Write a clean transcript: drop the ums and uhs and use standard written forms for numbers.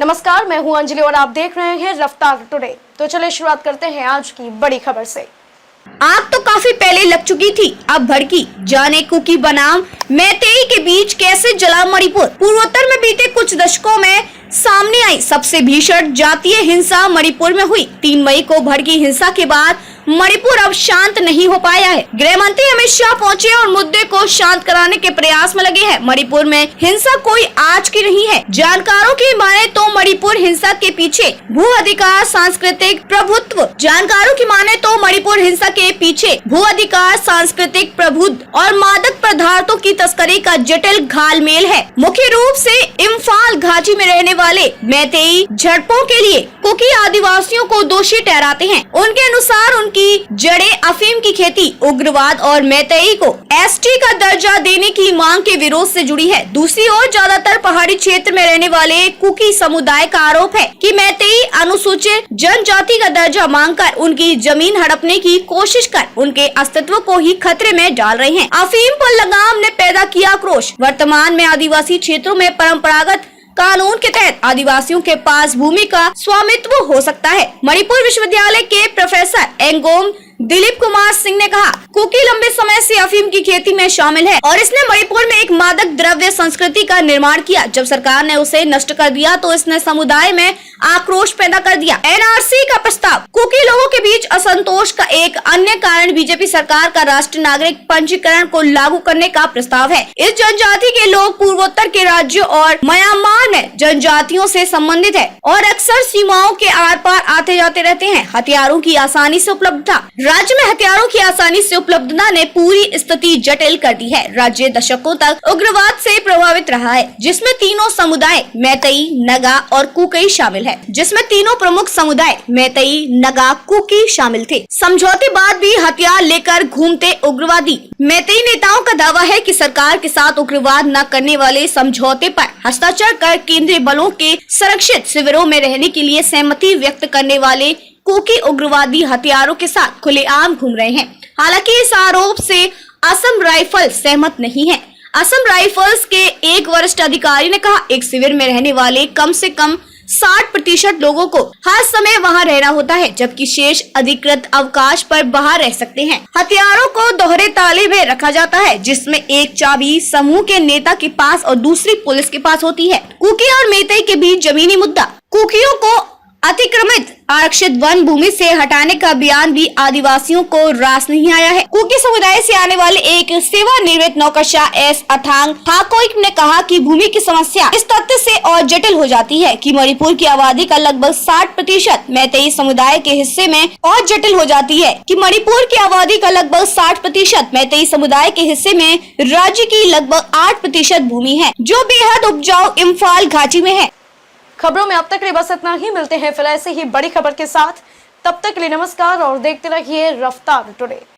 नमस्कार, मैं हूं अंजलि और आप देख रहे हैं रफ्तार टुडे। तो चलिए शुरुआत करते हैं आज की बड़ी खबर से। आग तो काफी पहले लग चुकी थी, अब भड़की। जाने कुकी बनाम मैतेई के बीच कैसे जला मणिपुर। पूर्वोत्तर में बीते कुछ दशकों में सामने आई सबसे भीषण जातीय हिंसा मणिपुर में हुई। 3 मई को भड़की हिंसा के बाद मणिपुर अब शांत नहीं हो पाया है। गृह मंत्री अमित शाह पहुंचे और मुद्दे को शांत कराने के प्रयास में लगे हैं। मणिपुर में हिंसा कोई आज की नहीं है। जानकारों की माने तो मणिपुर हिंसा के पीछे भू अधिकार, सांस्कृतिक प्रभुत्व। जानकारों की माने तो मणिपुर हिंसा के पीछे भू अधिकार, सांस्कृतिक प्रभुत्व और मादक पदार्थों की तस्करी का जटिल घालमेल है। मुख्य रूप से इम्फाल घाटी में रहने वाले मैतेई झड़पों के लिए कुकी आदिवासियों को दोषी ठहराते हैं। उनके अनुसार उनकी जड़ें अफीम की खेती, उग्रवाद और मैतेई को एसटी का दर्जा देने की मांग के विरोध से जुड़ी है। दूसरी ओर ज्यादातर पहाड़ी क्षेत्र में रहने वाले कुकी समुदाय का आरोप है कि मैतेई अनुसूचित जनजाति का दर्जा मांगकर उनकी जमीन हड़पने की कोशिश कर उनके अस्तित्व को ही खतरे में डाल रहे हैं। अफीम पर लगाम ने पैदा किया आक्रोश। वर्तमान में आदिवासी क्षेत्रों में परंपरागत कानून के तहत आदिवासियों के पास भूमि का स्वामित्व हो सकता है। मणिपुर विश्वविद्यालय के प्रोफेसर एंगोम दिलीप कुमार सिंह ने कहा, कुकी लंबे समय से अफीम की खेती में शामिल है और इसने मणिपुर में एक मादक द्रव्य संस्कृति का निर्माण किया। जब सरकार ने उसे नष्ट कर दिया तो इसने समुदाय में आक्रोश पैदा कर दिया। एनआरसी का प्रस्ताव। कुकी लोगों के बीच असंतोष का एक अन्य कारण बीजेपी सरकार का राष्ट्रीय नागरिक पंजीकरण को लागू करने का प्रस्ताव है। इस जनजाति के लोग पूर्वोत्तर के राज्यों और म्यांमार में जनजातियों से संबंधित है और अक्सर सीमाओं के आर पार आते जाते रहते हैं। हथियारों की आसानी से उपलब्धता। राज्य में हथियारों की आसानी से उपलब्धता ने पूरी स्थिति जटिल कर दी है। राज्य दशकों तक उग्रवाद से प्रभावित रहा है, जिसमें तीनों समुदाय मैतेई, नगा और कुकी शामिल है। जिसमें तीनों प्रमुख समुदाय मैतेई, नगा, कुकी शामिल थे। समझौते बाद भी हथियार लेकर घूमते उग्रवादी। मैतेई नेताओं का दावा है कि सरकार के साथ उग्रवाद न करने वाले समझौते पर हस्ताक्षर कर केंद्रीय बलों के संरक्षित शिविरों में रहने के लिए सहमति व्यक्त करने वाले कुकी उग्रवादी हथियारों के साथ खुलेआम घूम रहे हैं। हालांकि इस आरोप से असम राइफल सहमत नहीं है। असम राइफल्स के एक वरिष्ठ अधिकारी ने कहा, एक शिविर में रहने वाले कम से कम 60% लोगों को हर समय वहां रहना होता है, जबकि शेष अधिकृत अवकाश पर बाहर रह सकते हैं। हथियारों को दोहरे ताले में रखा जाता है, जिसमें एक चाबी समूह के नेता के पास और दूसरी पुलिस के पास होती है। कुकी और मैतेई के बीच जमीनी मुद्दा। कुकियों को अतिक्रमित आरक्षित वन भूमि से हटाने का अभियान भी आदिवासियों को रास नहीं आया है। कुकी समुदाय से आने वाले एक सेवानिवृत्त नौकरशाह एस अथांग हाकोइक ने कहा कि भूमि की समस्या इस तथ्य से और जटिल हो जाती है कि मणिपुर की आबादी का लगभग 60% मैतेई समुदाय के हिस्से में और जटिल हो जाती है कि मणिपुर की आबादी का लगभग 60% मैतेई समुदाय के हिस्से में राज्य की लगभग 8% भूमि है, जो बेहद उपजाऊ इम्फाल घाटी में है। खबरों में अब तक के लिए बस इतना ही। मिलते हैं फिर ऐसे ही बड़ी खबर के साथ। तब तक के लिए नमस्कार और देखते रहिए रफ्तार टुडे।